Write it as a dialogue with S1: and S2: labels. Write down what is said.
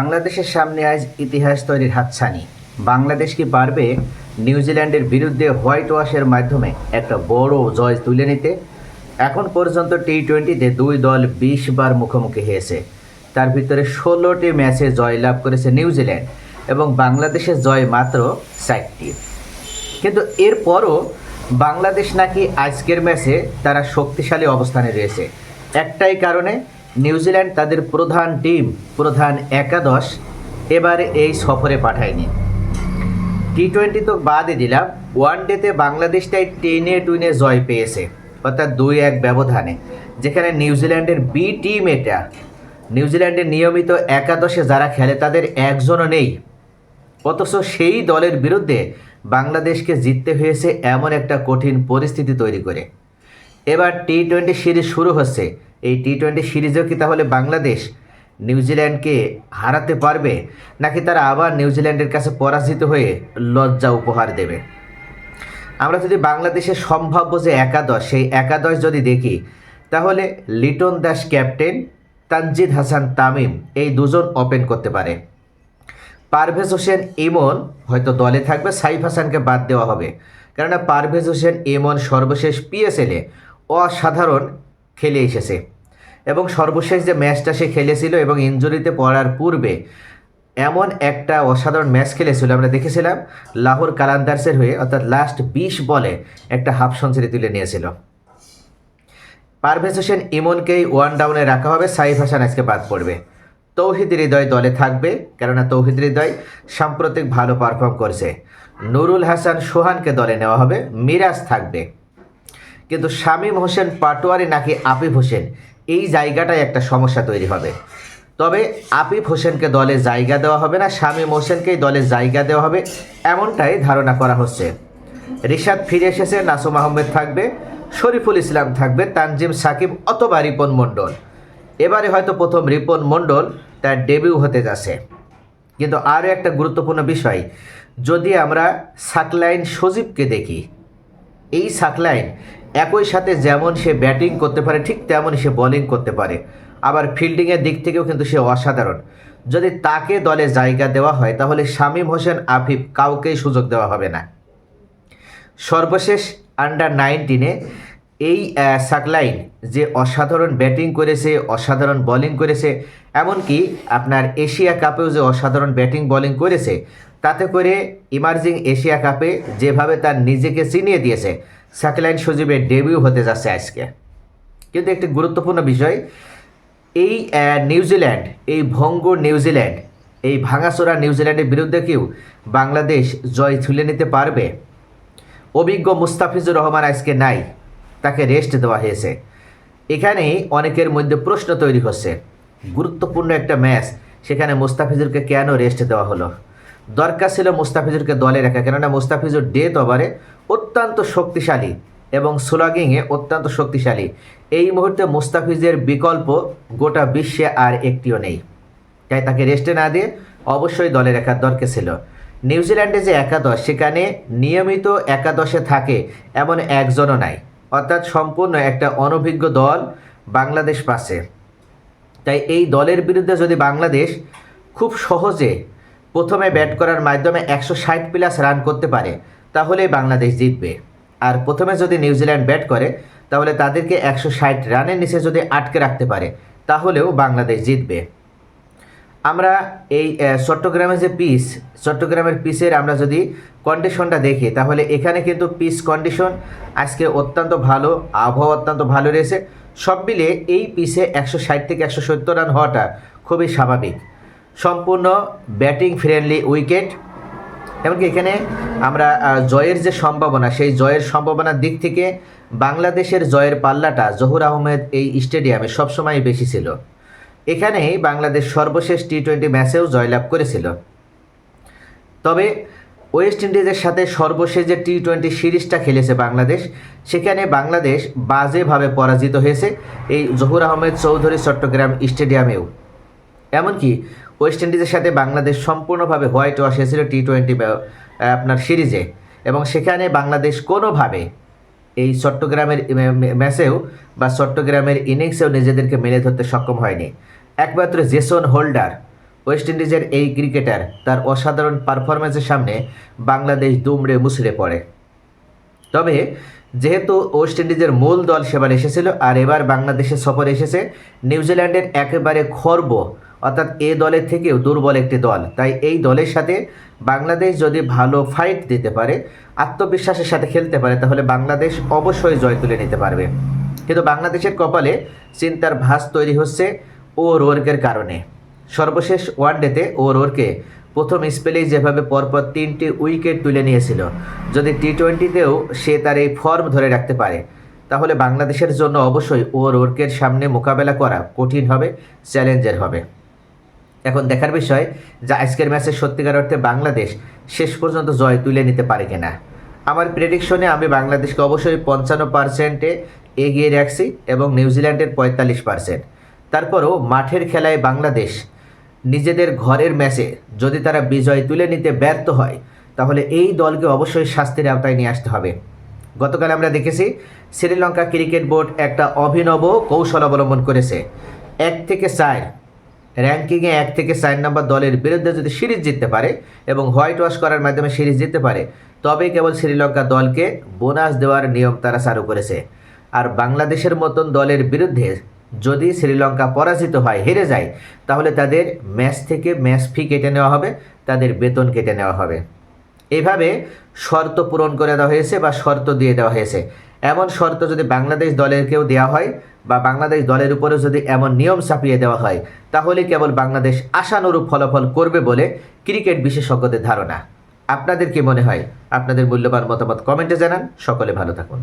S1: বাংলাদেশের সামনে আজ ইতিহাস তৈরির হাতছানি। বাংলাদেশ কি পারবে নিউজিল্যান্ডের বিরুদ্ধে হোয়াইট ওয়াশের মাধ্যমে একটা বড় জয় তুলে নিতে? এখন পর্যন্ত টি-20তে দুই দল 20 বার মুখোমুখি হয়েছে। তার ভিতরে 16টি ম্যাচে জয়লাভ করেছে নিউজিল্যান্ড এবং বাংলাদেশের জয় মাত্র 4টি। কিন্তু এরপরও বাংলাদেশ নাকি আজকের ম্যাচে তারা শক্তিশালী অবস্থানে রয়েছে। একটাই কারণে, নিউজিল্যান্ড তাদের প্রধান টিম, প্রধান একাদশ এবারে এই সফরে পাঠায়নি। টি-20 তো বাদই দিলাম, ওয়ানডেতে বাংলাদেশটাই টেনে টুনে জয় পেয়েছে, অর্থাৎ 2-1 ব্যবধানে, যেখানে নিউজিল্যান্ডের বি টিম এটা। নিউজিল্যান্ডের নিয়মিত একাদশে যারা খেলে তাদের একজনও নেই, অথচ সেই দলের বিরুদ্ধে বাংলাদেশকে জিততে হয়েছে এমন একটা কঠিন পরিস্থিতি তৈরি করে। এবার টি-20 সিরিজ শুরু হচ্ছে। এই টি-20 সিরিজেও কি তাহলে বাংলাদেশ নিউজিল্যান্ডকে হারাতে পারবে, নাকি তারা আবার নিউজিল্যান্ডের কাছে পরাজিত হয়ে লজ্জা উপহার দেবে? আমরা যদি বাংলাদেশের সম্ভাব্য যে একাদশ, সেই একাদশ যদি দেখি, তাহলে লিটন দাস ক্যাপ্টেন, তানজিদ হাসান তামিম এই দুজন ওপেন করতে পারে। পারভেজ হোসেন ইমন হয়তো দলে থাকবে, সাইফ হাসানকে বাদ দেওয়া হবে, কেননা পারভেজ হোসেন ইমন সর্বশেষ পিএসএলে অসাধারণ খেলে এসেছে এবং সর্বশেষ যে ম্যাচটা সে খেলেছিল এবং ইনজুরিতে পড়ার পূর্বে এমন একটা অসাধারণ ম্যাচ খেলেছিল, আমরা দেখেছিলাম লাহোর কালান্দার্সের হয়ে, অর্থাৎ লাস্ট 20 বলে একটা হাফ সেঞ্চুরি তুলে নিয়েছিল। পারভেজ হোসেন ইমনকেই ওয়ান ডাউনে রাখা হবে, সাইফ হাসান আজকে বাদ পড়বে। তৌহিদ হৃদয় দলে থাকবে, কেননা তৌহিদ হৃদয় সাম্প্রতিক ভালো পারফর্ম করছে। নুরুল হাসান সোহানকে দলে নেওয়া হবে, মিরাজ থাকবে। কিন্তু শামীম হোসেন পাটোয়ারি নাকি আফিফ হোসেন, এই জায়গাটায় একটা সমস্যা তৈরি হবে। তবে আফিফ হোসেনকে দলে জায়গা দেওয়া হবে না, শামীম হোসেনকেই দলে জায়গা দেওয়া হবে, এমনটাই ধারণা করা হচ্ছে। রিশাদ ফিরে এসেছে, নাসুম আহমেদ থাকবে, শরীফুল ইসলাম থাকবে, তানজিম সাকিব অথবা রিপন মণ্ডল। এবারে হয়তো প্রথম রিপন মণ্ডল তার ডেবিউ হতে যাচ্ছে। কিন্তু আরও একটা গুরুত্বপূর্ণ বিষয়, যদি আমরা সাকলাইন সজীবকে দেখি, এই সাকলাইন একই সাথে যেমন সে ব্যাটিং করতে পারে, ঠিক তেমনই সে বোলিং করতে পারে, আবার ফিল্ডিংয়ের দিক থেকেও কিন্তু সে অসাধারণ। যদি তাকে দলে জায়গা দেওয়া হয়, তাহলে শামীম হোসেন, আফিফ কাউকেই সুযোগ দেওয়া হবে না। সর্বশেষ আন্ডার-19 এই সাকলাইন যে অসাধারণ ব্যাটিং করেছে, অসাধারণ বোলিং করেছে, এমনকি আপনার এশিয়া কাপেও যে অসাধারণ ব্যাটিং বোলিং করেছে, তাতে করে ইমার্জিং এশিয়া কাপে যেভাবে তার নিজেকে চিনিয়ে দিয়েছে, সাকলাইন সজীবের ডেবিউ হতে যাচ্ছে আজকে। কিন্তু একটি গুরুত্বপূর্ণ বিষয়, এই নিউজিল্যান্ড, এই ভঙ্গুর নিউজিল্যান্ড, এই ভাঙাচোরা নিউজিল্যান্ডের বিরুদ্ধে কেউ বাংলাদেশ জয় তুলে নিতে পারবে? অভিজ্ঞ মুস্তাফিজুর রহমান আজকে নাই, তাকে রেস্ট দেওয়া হয়েছে। এখানেই অনেকের মধ্যে প্রশ্ন তৈরি হচ্ছে, গুরুত্বপূর্ণ একটা ম্যাচ, সেখানে মুস্তাফিজুরকে কেন রেস্ট দেওয়া হলো? দরকার ছিল মুস্তাফিজুরকে দলে রাখা, কেননা মুস্তাফিজুর ডেথ ওভারে অত্যন্ত শক্তিশালী এবং স্লোগিংয়ে অত্যন্ত শক্তিশালী। এই মুহূর্তে মুস্তাফিজের বিকল্প গোটা বিশ্বে আর একটিও নেই, তাই তাকে রেস্টে না দিয়ে অবশ্যই দলে রাখার দরকার ছিল। নিউজিল্যান্ডে যে একাদশ, সেখানে নিয়মিত একাদশে থাকে এমন একজনও নাই, অর্থাৎ সম্পূর্ণ একটা অনভিজ্ঞ দল বাংলাদেশ পাচ্ছে। তাই এই দলের বিরুদ্ধে যদি বাংলাদেশ খুব সহজে প্রথমে ব্যাট করার মাধ্যমে 160+ রান করতে পারে, তাহলেই বাংলাদেশ জিতবে। আর প্রথমে যদি নিউজিল্যান্ড ব্যাট করে, তাহলে তাদেরকে 160 রানের নিচে যদি আটকে রাখতে পারে, তাহলেও বাংলাদেশ জিতবে। আমরা এই চট্টগ্রামের যে পিচ, চট্টগ্রামের পিচের আমরা যদি কন্ডিশনটা দেখি, তাহলে এখানে কিন্তু পিচ কন্ডিশন আজকে অত্যন্ত ভালো, আবহাওয়া অত্যন্ত ভালো রয়েছে। সব মিলিয়ে এই পিচে 160 থেকে 170 রান হওয়াটা খুবই স্বাভাবিক। সম্পূর্ণ ব্যাটিং ফ্রেন্ডলি উইকেট, এমনকি এখানে আমরা জয়ের যে সম্ভাবনা, সেই জয়ের সম্ভাবনার দিক থেকে বাংলাদেশের জয়ের পাল্লাটা জহুর আহমেদ এই স্টেডিয়ামে সবসময় বেশি ছিল। এখানেই বাংলাদেশ সর্বশেষ টি-20 ম্যাচেও জয়লাভ করেছিল। তবে ওয়েস্ট ইন্ডিজের সাথে সর্বশেষ যে টি-20 সিরিজটা খেলেছে বাংলাদেশ, সেখানে বাংলাদেশ বাজেভাবে পরাজিত হয়েছে এই জহুর আহমেদ চৌধুরী চট্টগ্রাম স্টেডিয়ামেও। এমনকি ওয়েস্ট ইন্ডিজের সাথে বাংলাদেশ সম্পূর্ণভাবে হোয়াইট ওয়াশ হয়েছিল টি-20 আপনার সিরিজে, এবং সেখানে বাংলাদেশ কোনোভাবে এই চট্টগ্রামের ম্যাচেও বা চট্টগ্রামের ইনিংসেও নিজেদেরকে মেলে ধরতে সক্ষম হয়নি। একমাত্র জেসন হোল্ডার ওয়েস্ট ইন্ডিজের এই ক্রিকেটার তার অসাধারণ পারফরম্যান্সের সামনে বাংলাদেশ দুমড়ে মুচড়ে পড়ে। তবে যেহেতু ওয়েস্ট ইন্ডিজের মূল দল সেবার এসেছিল আর এবার বাংলাদেশে সফরে এসেছে নিউজিল্যান্ডের একেবারে খর্ব অর্থাৎ এ দলের থেকেও দুর্বল একটি দল, তাই এই দলের সাথে বাংলাদেশ যদি ভালো ফাইট দিতে পারে, আত্মবিশ্বাসের সাথে খেলতে পারে, তাহলে বাংলাদেশ অবশ্যই জয় তুলে নিতে পারবে। কিন্তু বাংলাদেশের কপালে চিন্তার ভাঁজ তৈরি হচ্ছে ও'রোর্কের কারণে। সর্বশেষ ওয়ানডেতে ও'রোর্কে প্রথম স্পেলেই যেভাবে পরপর 3টি উইকেট তুলে নিয়েছিল, যদি টি-20তেও সে তার এই ফর্ম ধরে রাখতে পারে, তাহলে বাংলাদেশের জন্য অবশ্যই ও'রোর্কের সামনে মোকাবেলা করা কঠিন হবে, চ্যালেঞ্জের হবে। এখন দেখার বিষয় যে আজকের ম্যাচে সত্যিকার অর্থে বাংলাদেশ শেষ পর্যন্ত জয় তুলে নিতে পারে কিনা। আমার প্রেডিকশনে আমি বাংলাদেশকে অবশ্যই 55%-এ এগিয়ে রাখছি এবং নিউজিল্যান্ডের 45%। তারপরও মাঠের খেলায় বাংলাদেশ নিজেদের ঘরের ম্যাচে যদি তারা বিজয় তুলে নিতে ব্যর্থ হয়, তাহলে এই দলকে অবশ্যই শাস্তির আওতায় নিয়ে আসতে হবে। গতকাল আমরা দেখেছি শ্রীলঙ্কা ক্রিকেট বোর্ড একটা অভিনব কৌশল অবলম্বন করেছে। 1 থেকে 4 র্যাঙ্কিংয়ে 1 থেকে 4 নম্বর দলের বিরুদ্ধে যদি সিরিজ জিততে পারে এবং হোয়াইট ওয়াশ করার মাধ্যমে সিরিজ জিততে পারে, তবেই কেবল শ্রীলঙ্কা দলকে বোনাস দেওয়ার নিয়ম তারা চালু করেছে। আর বাংলাদেশের মতন দলের বিরুদ্ধে যদি শ্রীলঙ্কা পরাজিত হয়, হেরে যায়, তাহলে তাদের ম্যাচ থেকে ম্যাচ ফি কেটে নেওয়া হবে, তাদের বেতন কেটে নেওয়া হবে। এইভাবে শর্ত পূরণ করে দেওয়া হয়েছে বা শর্ত দিয়ে দেওয়া হয়েছে। এমন শর্ত যদি বাংলাদেশ দলেরকেও দেওয়া হয় বা বাংলাদেশ দলের উপরে যদি এমন নিয়ম চাপিয়ে দেওয়া হয়, তাহলে কেবল বাংলাদেশ আশানুরূপ ফলাফল করবে বলে ক্রিকেট বিশেষজ্ঞদের ধারণা। আপনাদের কি মনে হয়? আপনাদের মূল্যবান মতামত কমেন্টে জানান। সকলে ভালো থাকুন।